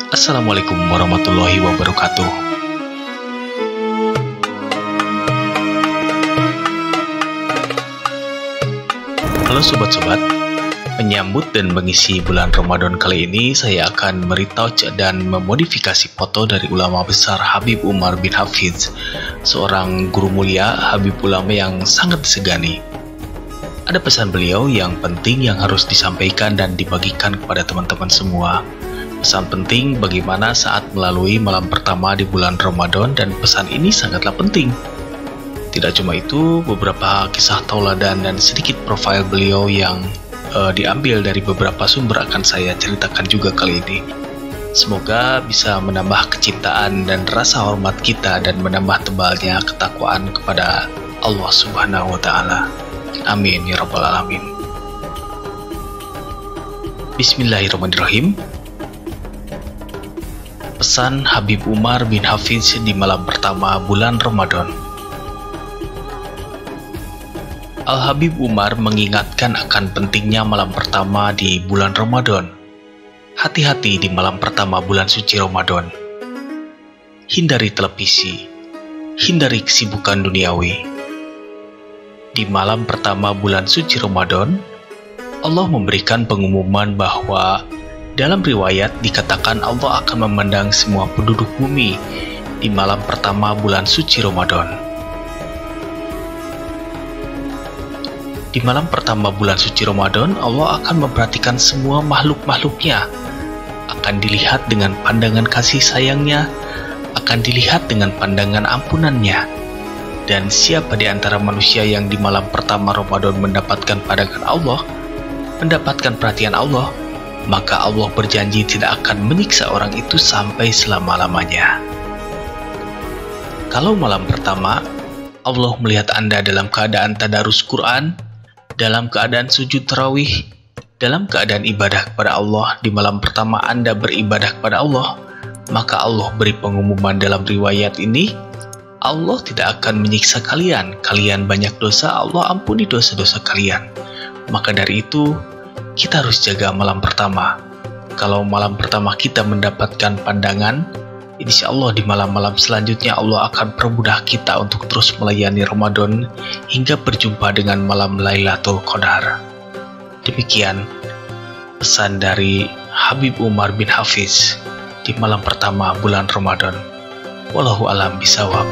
Assalamualaikum warahmatullahi wabarakatuh. Halo sobat-sobat, menyambut dan mengisi bulan Ramadan kali ini saya akan meretouch dan memodifikasi foto dari ulama besar Habib Umar bin Hafidz, seorang guru mulia Habib ulama yang sangat disegani. Ada pesan beliau yang penting yang harus disampaikan dan dibagikan kepada teman-teman semua. Pesan penting bagaimana saat melalui malam pertama di bulan Ramadan, dan pesan ini sangatlah penting. Tidak cuma itu, beberapa kisah tauladan dan sedikit profil beliau yang diambil dari beberapa sumber akan saya ceritakan juga kali ini. Semoga bisa menambah kecintaan dan rasa hormat kita dan menambah tebalnya ketakwaan kepada Allah Subhanahu wa Ta'ala. Amin ya Rabbal Alamin. Bismillahirrahmanirrahim. Pesan Habib Umar bin Hafidz di malam pertama bulan Ramadan. Al-Habib Umar mengingatkan akan pentingnya malam pertama di bulan Ramadan. Hati-hati di malam pertama bulan suci Ramadan. Hindari televisi, hindari kesibukan duniawi. Di malam pertama bulan suci Ramadan, Allah memberikan pengumuman bahwa dalam riwayat dikatakan Allah akan memandang semua penduduk bumi di malam pertama bulan suci Ramadan. Di malam pertama bulan suci Ramadan, Allah akan memperhatikan semua makhluk-makhluknya, akan dilihat dengan pandangan kasih sayangnya, akan dilihat dengan pandangan ampunannya. Dan siapa di antara manusia yang di malam pertama Ramadan mendapatkan pandangan Allah, mendapatkan perhatian Allah, maka Allah berjanji tidak akan menyiksa orang itu sampai selama-lamanya. Kalau malam pertama, Allah melihat Anda dalam keadaan tadarus Quran, dalam keadaan sujud tarawih, dalam keadaan ibadah kepada Allah. Di malam pertama Anda beribadah kepada Allah, maka Allah beri pengumuman dalam riwayat ini, Allah tidak akan menyiksa kalian. Kalian banyak dosa, Allah ampuni dosa-dosa kalian. Maka dari itu, kita harus jaga malam pertama. Kalau malam pertama kita mendapatkan pandangan, insya Allah di malam-malam selanjutnya Allah akan permudah kita untuk terus melayani Ramadan hingga berjumpa dengan malam Lailatul Qadar. Demikian pesan dari Habib Umar bin Hafidz di malam pertama bulan Ramadan. Wallahu a'lam bishawab.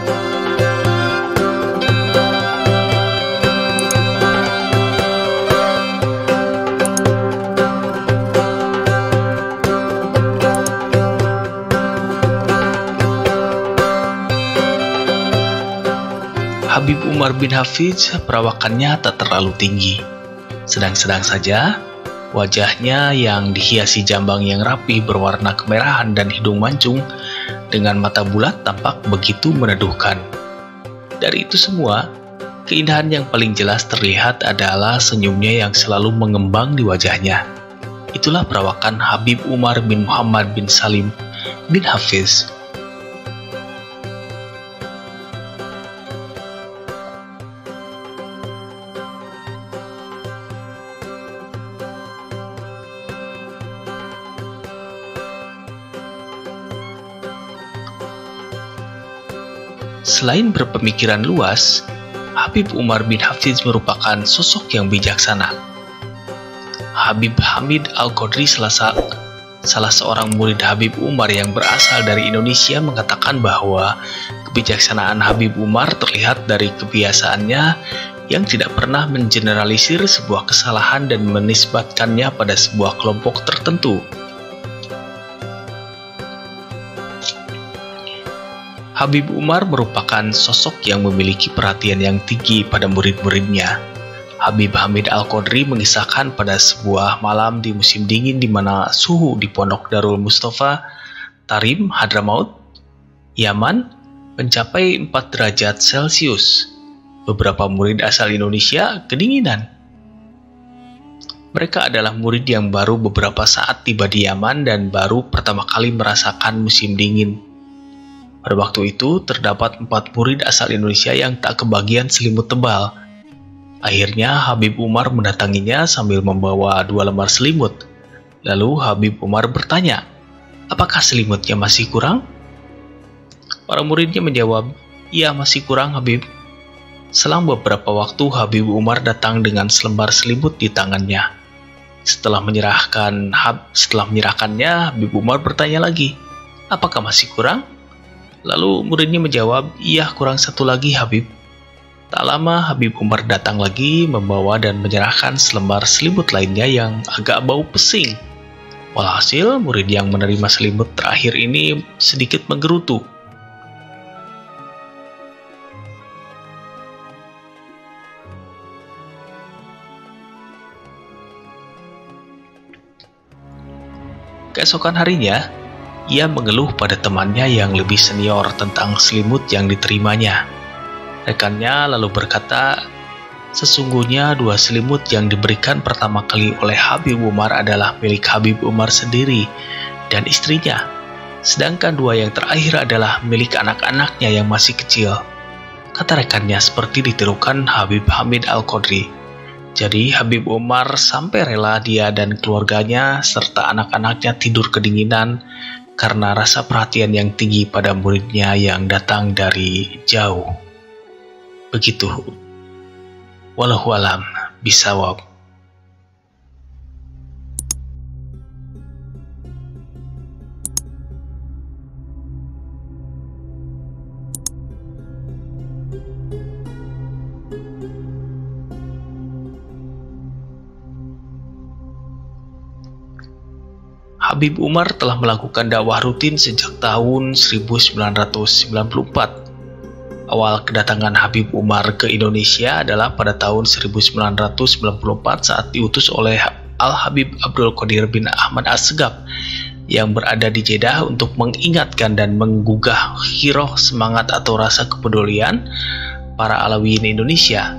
Habib Umar bin Hafidz perawakannya tak terlalu tinggi, sedang-sedang saja. Wajahnya yang dihiasi jambang yang rapi berwarna kemerahan dan hidung mancung dengan mata bulat tampak begitu meneduhkan. Dari itu semua, keindahan yang paling jelas terlihat adalah senyumnya yang selalu mengembang di wajahnya. Itulah perawakan Habib Umar bin Muhammad bin Salim bin Hafidz. Selain berpemikiran luas, Habib Umar bin Hafidz merupakan sosok yang bijaksana. Habib Hamid Al-Qadri, salah seorang murid Habib Umar yang berasal dari Indonesia, mengatakan bahwa kebijaksanaan Habib Umar terlihat dari kebiasaannya yang tidak pernah mengeneralisir sebuah kesalahan dan menisbatkannya pada sebuah kelompok tertentu. Habib Umar merupakan sosok yang memiliki perhatian yang tinggi pada murid-muridnya. Habib Hamid Al-Qadri mengisahkan pada sebuah malam di musim dingin di mana suhu di Pondok Darul Mustafa, Tarim, Hadramaut, Yaman mencapai 4 derajat Celcius. Beberapa murid asal Indonesia kedinginan. Mereka adalah murid yang baru beberapa saat tiba di Yaman dan baru pertama kali merasakan musim dingin. Pada waktu itu, terdapat 4 murid asal Indonesia yang tak kebagian selimut tebal. Akhirnya, Habib Umar mendatanginya sambil membawa 2 lembar selimut. Lalu Habib Umar bertanya, apakah selimutnya masih kurang? Para muridnya menjawab, "Iya, masih kurang, Habib." Selang beberapa waktu, Habib Umar datang dengan selembar selimut di tangannya. Setelah menyerahkannya, Habib Umar bertanya lagi, "Apakah masih kurang?" Lalu muridnya menjawab, "Iya, kurang satu lagi, Habib." Tak lama, Habib Umar datang lagi membawa dan menyerahkan selembar selimut lainnya yang agak bau pesing. Walhasil, murid yang menerima selimut terakhir ini sedikit menggerutu. Keesokan harinya, ia mengeluh pada temannya yang lebih senior tentang selimut yang diterimanya. Rekannya lalu berkata, sesungguhnya dua selimut yang diberikan pertama kali oleh Habib Umar adalah milik Habib Umar sendiri dan istrinya, sedangkan dua yang terakhir adalah milik anak-anaknya yang masih kecil. Kata rekannya seperti ditirukan Habib Hamid Al-Qadri. Jadi Habib Umar sampai rela dia dan keluarganya serta anak-anaknya tidur kedinginan karena rasa perhatian yang tinggi pada muridnya yang datang dari jauh. Begitu. Wallahu alam bisawab. Habib Umar telah melakukan dakwah rutin sejak tahun 1994. Awal kedatangan Habib Umar ke Indonesia adalah pada tahun 1994 saat diutus oleh Al-Habib Abdul Qadir bin Ahmad Assegaf yang berada di Jeddah untuk mengingatkan dan menggugah hiroh semangat atau rasa kepedulian para Alawiyin Indonesia.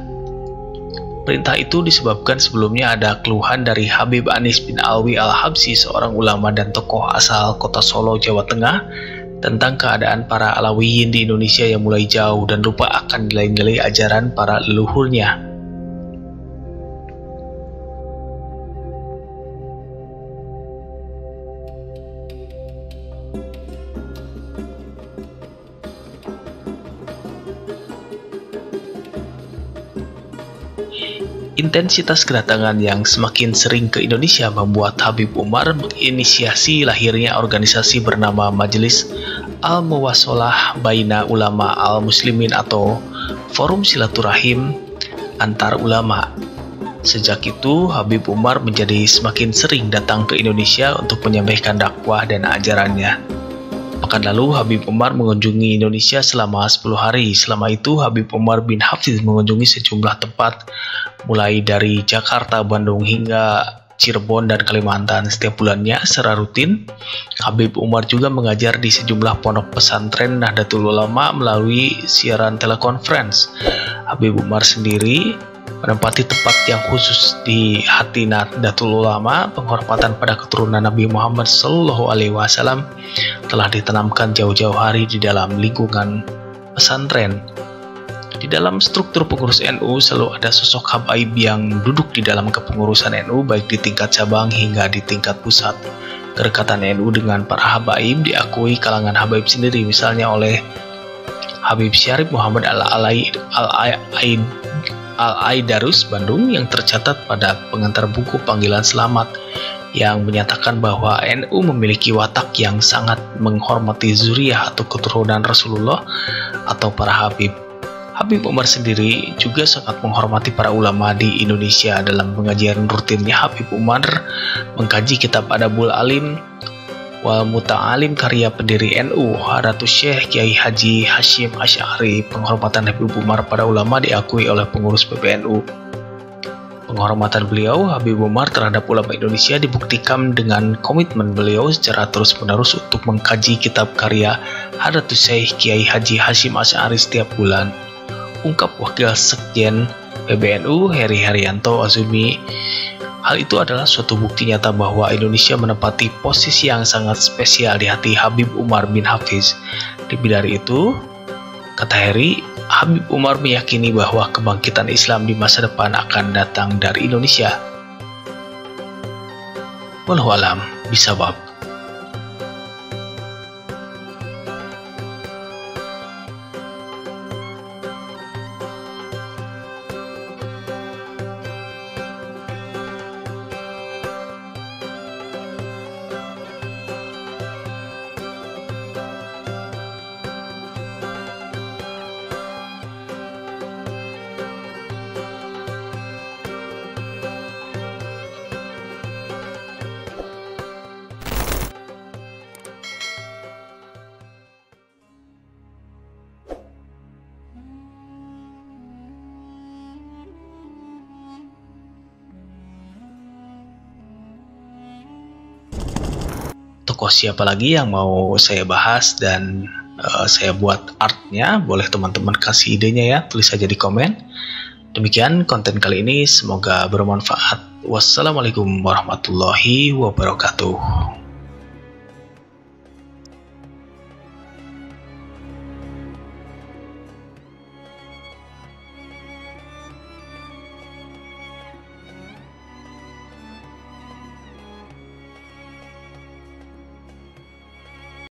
Perintah itu disebabkan sebelumnya ada keluhan dari Habib Anis bin Alwi Al-Habsyi, seorang ulama dan tokoh asal kota Solo, Jawa Tengah, tentang keadaan para Alawiyin di Indonesia yang mulai jauh dan lupa akan nilai-nilai ajaran para leluhurnya. Intensitas kedatangan yang semakin sering ke Indonesia membuat Habib Umar menginisiasi lahirnya organisasi bernama Majelis Al-Muwasalah Baina Ulama Al-Muslimin atau Forum Silaturahim Antar Ulama. Sejak itu, Habib Umar menjadi semakin sering datang ke Indonesia untuk menyampaikan dakwah dan ajarannya. Pekan lalu, Habib Umar mengunjungi Indonesia selama 10 hari. Selama itu, Habib Umar bin Hafiz mengunjungi sejumlah tempat, mulai dari Jakarta, Bandung, hingga Cirebon dan Kalimantan. Setiap bulannya secara rutin, Habib Umar juga mengajar di sejumlah pondok pesantren Nahdlatul Ulama melalui siaran telekonferensi. Habib Umar sendiri menempati tempat yang khusus di hati Nahdlatul Ulama. Penghormatan pada keturunan Nabi Muhammad SAW telah ditanamkan jauh-jauh hari di dalam lingkungan pesantren. Di dalam struktur pengurus NU selalu ada sosok habaib yang duduk di dalam kepengurusan NU, baik di tingkat cabang hingga di tingkat pusat. Kedekatan NU dengan para habaib diakui kalangan habaib sendiri, misalnya oleh Habib Syarif Muhammad Al-Aidarus Bandung yang tercatat pada pengantar buku Panggilan Selamat yang menyatakan bahwa NU memiliki watak yang sangat menghormati zuriyah atau keturunan Rasulullah atau para habib. Habib Umar sendiri juga sangat menghormati para ulama di Indonesia. Dalam pengajian rutinnya, Habib Umar mengkaji kitab Adabul Alim wal Muta'alim karya pendiri NU, Hadratus Syekh Kiai Haji Hashim Asy'ari. Penghormatan Habib Umar pada ulama diakui oleh pengurus PBNU. Penghormatan beliau, Habib Umar, terhadap ulama Indonesia dibuktikan dengan komitmen beliau secara terus-menerus untuk mengkaji kitab karya Hadratus Syekh Kiai Haji Hashim Asy'ari setiap bulan. Ungkap Wakil Sekjen PBNU Heri Haryanto Azumi, hal itu adalah suatu bukti nyata bahwa Indonesia menempati posisi yang sangat spesial di hati Habib Umar bin Hafiz. Lebih dari itu, kata Heri, Habib Umar meyakini bahwa kebangkitan Islam di masa depan akan datang dari Indonesia. Wallahu a'lam bishawab. tokoh siapa lagi yang mau saya bahas dan saya buat artnya, boleh teman-teman kasih idenya ya, tulis saja di komen. Demikian konten kali ini, semoga bermanfaat. Wassalamualaikum warahmatullahi wabarakatuh.